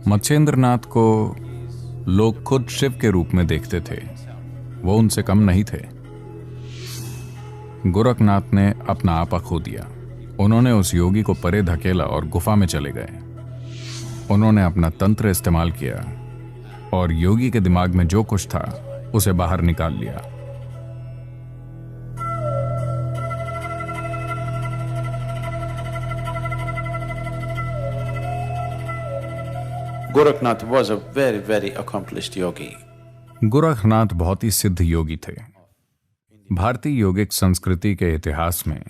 मत्स्येंद्रनाथ को लोग खुद शिव के रूप में देखते थे। वो उनसे कम नहीं थे। गोरखनाथ ने अपना आपा खो दिया। उन्होंने उस योगी को परे धकेला और गुफा में चले गए। उन्होंने अपना तंत्र इस्तेमाल किया और योगी के दिमाग में जो कुछ था उसे बाहर निकाल लिया। Gorakhnath was a very, very accomplished yogi. Gorakhnath बहुत ही सिद्ध योगी थे। भारतीय योगिक संस्कृति के इतिहास में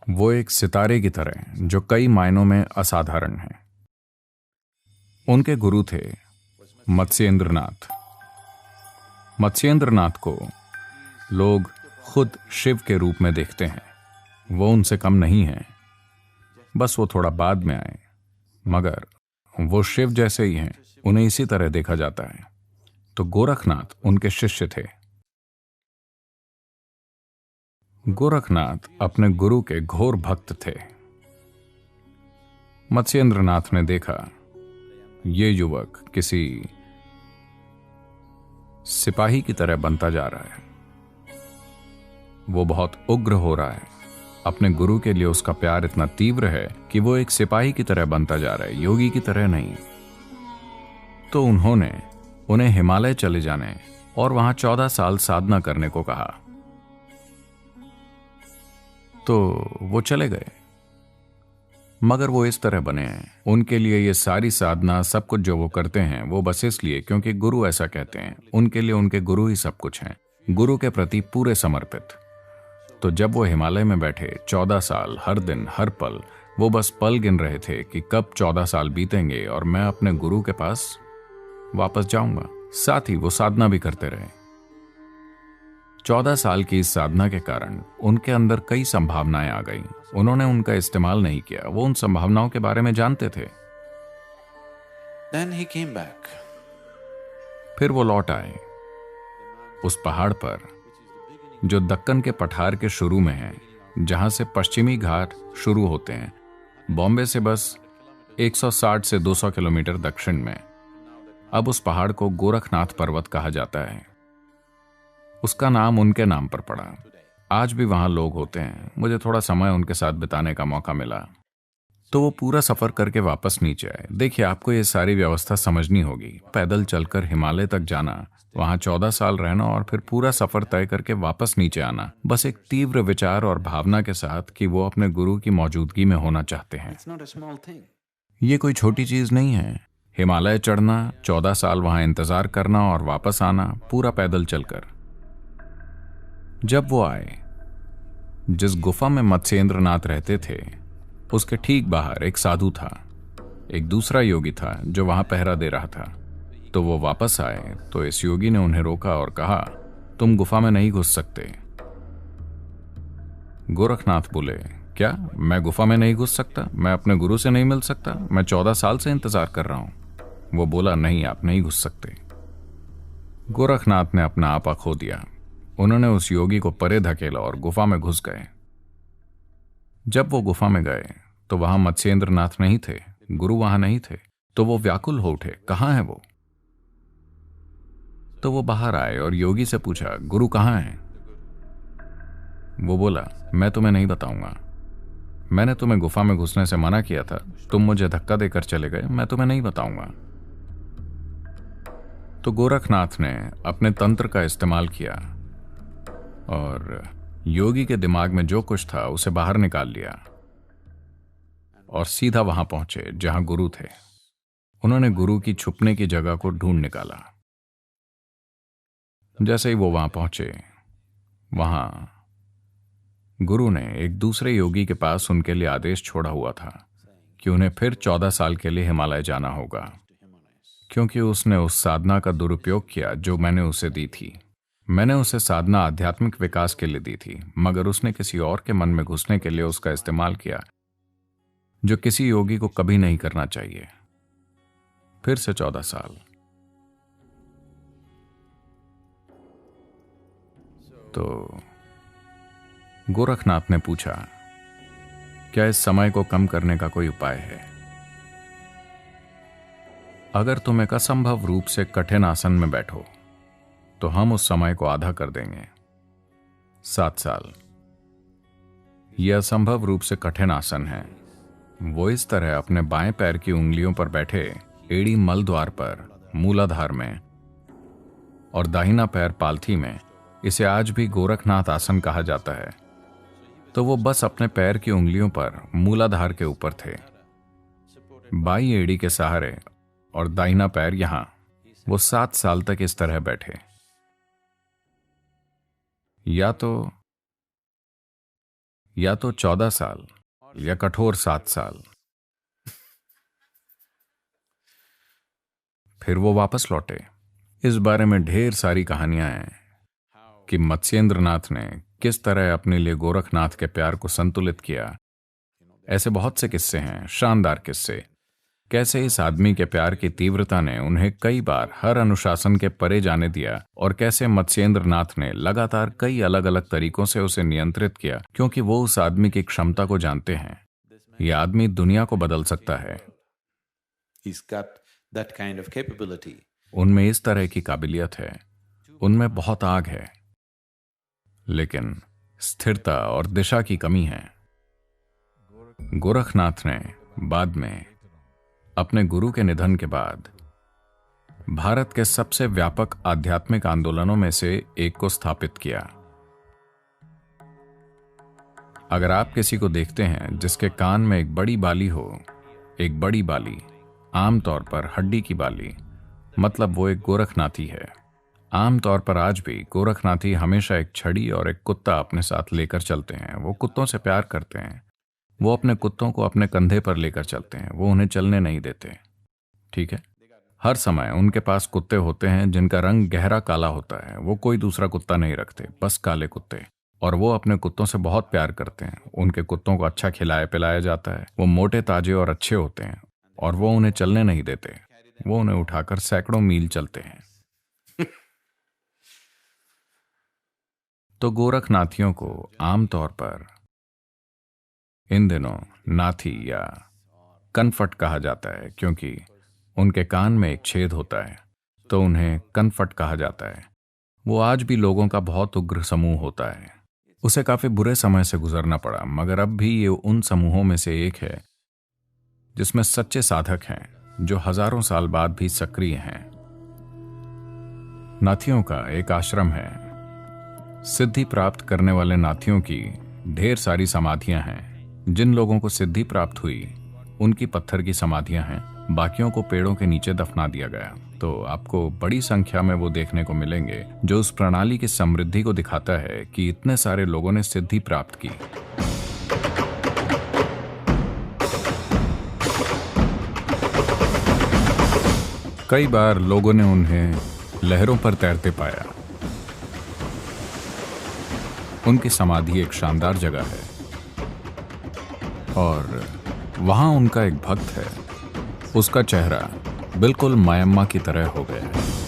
वो एक सितारे की तरह जो कई मायनों में असाधारण है। उनके गुरु थे मत्स्येंद्रनाथ। मत्स्येंद्रनाथ को लोग खुद शिव के रूप में देखते हैं। वो उनसे कम नहीं है, बस वो थोड़ा बाद में आए, मगर वो शिव जैसे ही हैं, उन्हें इसी तरह देखा जाता है। तो गोरखनाथ उनके शिष्य थे। गोरखनाथ अपने गुरु के घोर भक्त थे। मत्स्येंद्रनाथ ने देखा ये युवक किसी सिपाही की तरह बनता जा रहा है। वो बहुत उग्र हो रहा है। अपने गुरु के लिए उसका प्यार इतना तीव्र है कि वो एक सिपाही की तरह बनता जा रहा है, योगी की तरह नहीं। तो उन्होंने उन्हें हिमालय चले जाने और वहां 14 साल साधना करने को कहा। तो वो चले गए, मगर वो इस तरह बने हैं। उनके लिए ये सारी साधना, सब कुछ जो वो करते हैं, वो बस इसलिए क्योंकि गुरु ऐसा कहते हैं। उनके लिए उनके गुरु ही सब कुछ हैं, गुरु के प्रति पूरे समर्पित। तो जब वो हिमालय में बैठे 14 साल, हर दिन हर पल वो बस पल गिन रहे थे कि कब 14 साल बीतेंगे और मैं अपने गुरु के पास वापस जाऊंगा। साथ ही वो साधना भी करते रहे। 14 साल की इस साधना के कारण उनके अंदर कई संभावनाएं आ गईं। उन्होंने उनका इस्तेमाल नहीं किया। वो उन संभावनाओं के बारे में जानते थे। Then he came back. फिर वो लौट आए उस पहाड़ पर जो दक्कन के पठार के शुरू में है, जहां से पश्चिमी घाट शुरू होते हैं, बॉम्बे से बस 160 से 200 किलोमीटर दक्षिण में। अब उस पहाड़ को गोरखनाथ पर्वत कहा जाता है। उसका नाम उनके नाम पर पड़ा। आज भी वहां लोग होते हैं। मुझे थोड़ा समय उनके साथ बिताने का मौका मिला। तो वो पूरा सफर करके वापस नीचे आए। देखिए, आपको ये सारी व्यवस्था समझनी होगी। पैदल चलकर हिमालय तक जाना, वहां 14 साल रहना और फिर पूरा सफर तय करके वापस नीचे आना, बस एक तीव्र विचार और भावना के साथ कि वो अपने गुरु की मौजूदगी में होना चाहते हैं। It's not a small thing. ये कोई छोटी चीज नहीं है। हिमालय चढ़ना, 14 साल वहां इंतजार करना और वापस आना, पूरा पैदल चलकर। जब वो आए, जिस गुफा में मत्स्येंद्रनाथ रहते थे, उसके ठीक बाहर एक साधु था। एक दूसरा योगी था जो वहां पहरा दे रहा था। तो वो वापस आए तो इस योगी ने उन्हें रोका और कहा, तुम गुफा में नहीं घुस सकते। गोरखनाथ बोले, क्या मैं गुफा में नहीं घुस सकता? मैं अपने गुरु से नहीं मिल सकता? मैं 14 साल से इंतजार कर रहा हूं। वो बोला, नहीं, आप नहीं घुस सकते। गोरखनाथ ने अपना आपा खो दिया। उन्होंने उस योगी को परे धकेला और गुफा में घुस गए। जब वो गुफा में गए तो वहां मत्स्येंद्रनाथ नहीं थे, गुरु वहां नहीं थे। तो वो व्याकुल हो उठे, कहां है वो? तो वो बाहर आए और योगी से पूछा, गुरु कहां है? वो बोला, मैं तुम्हें नहीं बताऊंगा। मैंने तुम्हें गुफा में घुसने से मना किया था, तुम मुझे धक्का देकर चले गए, मैं तुम्हें नहीं बताऊंगा। तो गोरखनाथ ने अपने तंत्र का इस्तेमाल किया और योगी के दिमाग में जो कुछ था उसे बाहर निकाल लिया और सीधा वहां पहुंचे जहां गुरु थे। उन्होंने गुरु की छुपने की जगह को ढूंढ निकाला। जैसे ही वो वहां पहुंचे, वहां गुरु ने एक दूसरे योगी के पास उनके लिए आदेश छोड़ा हुआ था कि उन्हें फिर 14 साल के लिए हिमालय जाना होगा, क्योंकि उसने उस साधना का दुरुपयोग किया जो मैंने उसे दी थी। मैंने उसे साधना आध्यात्मिक विकास के लिए दी थी, मगर उसने किसी और के मन में घुसने के लिए उसका इस्तेमाल किया, जो किसी योगी को कभी नहीं करना चाहिए। फिर से 14 साल। तो गोरखनाथ ने पूछा, क्या इस समय को कम करने का कोई उपाय है? अगर तुम एक असंभव रूप से कठिन आसन में बैठो तो हम उस समय को आधा कर देंगे, 7 साल। यह असंभव रूप से कठिन आसन है। वो इस तरह अपने बाएं पैर की उंगलियों पर बैठे, एड़ी मल द्वार पर मूलाधार में, और दाहिना पैर पालथी में। इसे आज भी गोरखनाथ आसन कहा जाता है। तो वो बस अपने पैर की उंगलियों पर मूलाधार के ऊपर थे, बाई एड़ी के सहारे, और दाहिना पैर यहां। वो 7 साल तक इस तरह बैठे। या तो 14 साल या कठोर 7 साल। फिर वो वापस लौटे। इस बारे में ढेर सारी कहानियां हैं कि मत्स्येंद्रनाथ ने किस तरह अपने लिए गोरखनाथ के प्यार को संतुलित किया। ऐसे बहुत से किस्से हैं, शानदार किस्से। कैसे इस आदमी के प्यार की तीव्रता ने उन्हें कई बार हर अनुशासन के परे जाने दिया, और कैसे मत्स्येंद्रनाथ ने लगातार कई अलग अलग तरीकों से उसे नियंत्रित किया, क्योंकि वो उस आदमी की क्षमता को जानते हैं। यह आदमी दुनिया को बदल सकता है। He's got that kind of capability. उनमें इस तरह की काबिलियत है, उनमें बहुत आग है, लेकिन स्थिरता और दिशा की कमी है। गोरखनाथ ने बाद में अपने गुरु के निधन के बाद भारत के सबसे व्यापक आध्यात्मिक आंदोलनों में से एक को स्थापित किया। अगर आप किसी को देखते हैं जिसके कान में एक बड़ी बाली हो, एक बड़ी बाली, आमतौर पर हड्डी की बाली, मतलब वो एक गोरखनाथी है। आमतौर पर आज भी गोरखनाथी हमेशा एक छड़ी और एक कुत्ता अपने साथ लेकर चलते हैं। वो कुत्तों से प्यार करते हैं। वो अपने कुत्तों को अपने कंधे पर लेकर चलते हैं। वो उन्हें चलने नहीं देते। ठीक है, हर समय उनके पास कुत्ते होते हैं जिनका रंग गहरा काला होता है। वो कोई दूसरा कुत्ता नहीं रखते, बस काले कुत्ते। और वो अपने कुत्तों से बहुत प्यार करते हैं। उनके कुत्तों को अच्छा खिलाया पिलाया जाता है। वो मोटे ताजे और अच्छे होते हैं, और वो उन्हें चलने नहीं देते। वो उन्हें उठाकर सैकड़ों मील चलते हैं। तो गोरखनाथियों को आमतौर पर इन दिनों नाथी या कनफट कहा जाता है, क्योंकि उनके कान में एक छेद होता है, तो उन्हें कनफट कहा जाता है। वो आज भी लोगों का बहुत उग्र समूह होता है। उसे काफी बुरे समय से गुजरना पड़ा, मगर अब भी ये उन समूहों में से एक है जिसमें सच्चे साधक हैं, जो हजारों साल बाद भी सक्रिय हैं। नाथियों का एक आश्रम है। सिद्धि प्राप्त करने वाले नाथियों की ढेर सारी समाधियां हैं। जिन लोगों को सिद्धि प्राप्त हुई उनकी पत्थर की समाधियां हैं। बाकियों को पेड़ों के नीचे दफना दिया गया। तो आपको बड़ी संख्या में वो देखने को मिलेंगे, जो उस प्रणाली की समृद्धि को दिखाता है कि इतने सारे लोगों ने सिद्धि प्राप्त की। कई बार लोगों ने उन्हें लहरों पर तैरते पाया। उनकी समाधि एक शानदार जगह है, और वहां उनका एक भक्त है। उसका चेहरा बिल्कुल मायम्मा की तरह हो गया है।